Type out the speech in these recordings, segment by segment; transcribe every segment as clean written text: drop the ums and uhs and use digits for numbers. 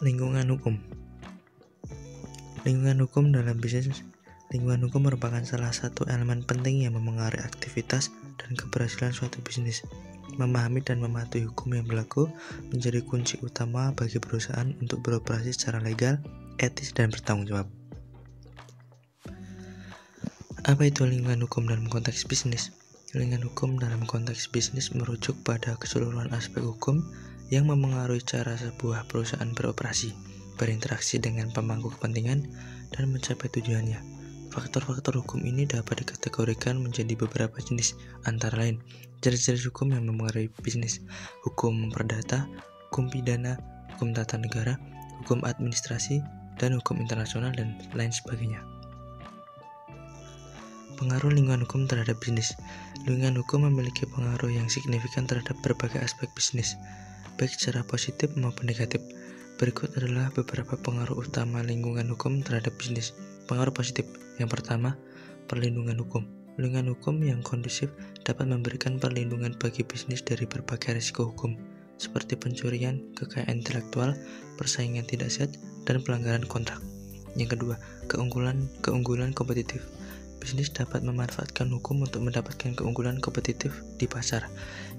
Lingkungan hukum. Lingkungan hukum dalam bisnis. Lingkungan hukum merupakan salah satu elemen penting yang memengaruhi aktivitas dan keberhasilan suatu bisnis. Memahami dan mematuhi hukum yang berlaku menjadi kunci utama bagi perusahaan untuk beroperasi secara legal, etis, dan bertanggung jawab. Apa itu lingkungan hukum dalam konteks bisnis? Lingkungan hukum dalam konteks bisnis merujuk pada keseluruhan aspek hukum yang memengaruhi cara sebuah perusahaan beroperasi, berinteraksi dengan pemangku kepentingan, dan mencapai tujuannya. Faktor-faktor hukum ini dapat dikategorikan menjadi beberapa jenis, antara lain jenis-jenis hukum yang memengaruhi bisnis: hukum perdata, hukum pidana, hukum tata negara, hukum administrasi, dan hukum internasional, dan lain sebagainya. Pengaruh lingkungan hukum terhadap bisnis. Lingkungan hukum memiliki pengaruh yang signifikan terhadap berbagai aspek bisnis, baik secara positif maupun negatif. Berikut adalah beberapa pengaruh utama lingkungan hukum terhadap bisnis. Pengaruh positif. Yang pertama, perlindungan hukum. Lingkungan hukum yang kondusif dapat memberikan perlindungan bagi bisnis dari berbagai risiko hukum, seperti pencurian, kekayaan intelektual, persaingan tidak sehat, dan pelanggaran kontrak. Yang kedua, keunggulan kompetitif. Bisnis dapat memanfaatkan hukum untuk mendapatkan keunggulan kompetitif di pasar.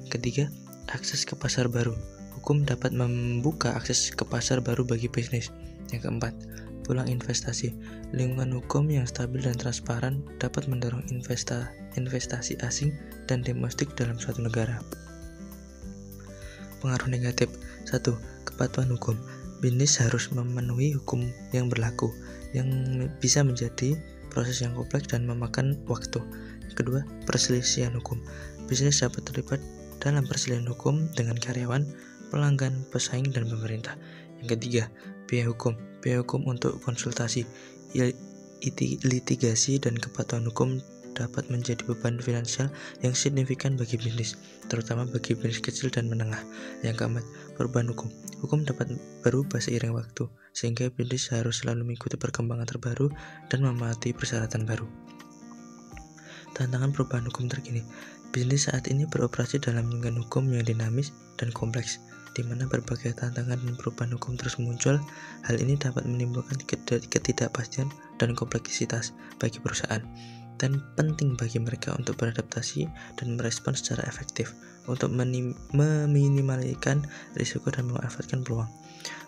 Yang ketiga, akses ke pasar baru. Hukum dapat membuka akses ke pasar baru bagi bisnis. Yang keempat, peluang investasi. Lingkungan hukum yang stabil dan transparan dapat mendorong investasi asing dan domestik dalam suatu negara. Pengaruh negatif. 1. Kepatuhan hukum. Bisnis harus memenuhi hukum yang berlaku, yang bisa menjadi proses yang kompleks dan memakan waktu. Yang kedua, perselisihan hukum. Bisnis dapat terlibat dalam perselisihan hukum dengan karyawan, pelanggan, pesaing, dan pemerintah. Yang ketiga, biaya hukum. Biaya hukum untuk konsultasi, litigasi, dan kepatuhan hukum dapat menjadi beban finansial yang signifikan bagi bisnis, terutama bagi bisnis kecil dan menengah. Yang keempat, perubahan hukum. Hukum dapat berubah seiring waktu, sehingga bisnis harus selalu mengikuti perkembangan terbaru dan mematuhi persyaratan baru. Tantangan perubahan hukum terkini. Bisnis saat ini beroperasi dalam lingkungan hukum yang dinamis dan kompleks, di mana berbagai tantangan dan perubahan hukum terus muncul. Hal ini dapat menimbulkan ketidakpastian dan kompleksitas bagi perusahaan, dan penting bagi mereka untuk beradaptasi dan merespon secara efektif untuk meminimalkan risiko dan memanfaatkan peluang.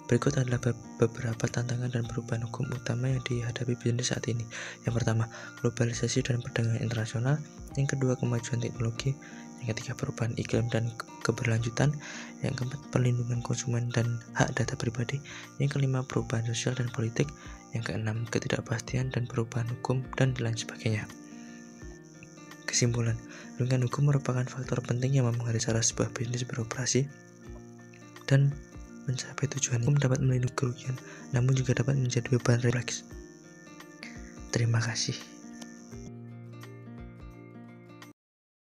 Berikut adalah beberapa tantangan dan perubahan hukum utama yang dihadapi bisnis saat ini. Yang pertama, globalisasi dan perdagangan internasional. Yang kedua, kemajuan teknologi. Yang ketiga, perubahan iklim dan keberlanjutan. Yang keempat, perlindungan konsumen dan hak data pribadi. Yang kelima, perubahan sosial dan politik. Yang keenam, ketidakpastian dan perubahan hukum, dan lain sebagainya. Kesimpulan, lingkungan hukum merupakan faktor penting yang memengaruhi cara sebuah bisnis beroperasi dan mencapai tujuan. Hukum dapat melindungi kerugian, namun juga dapat menjadi beban refleks. Terima kasih.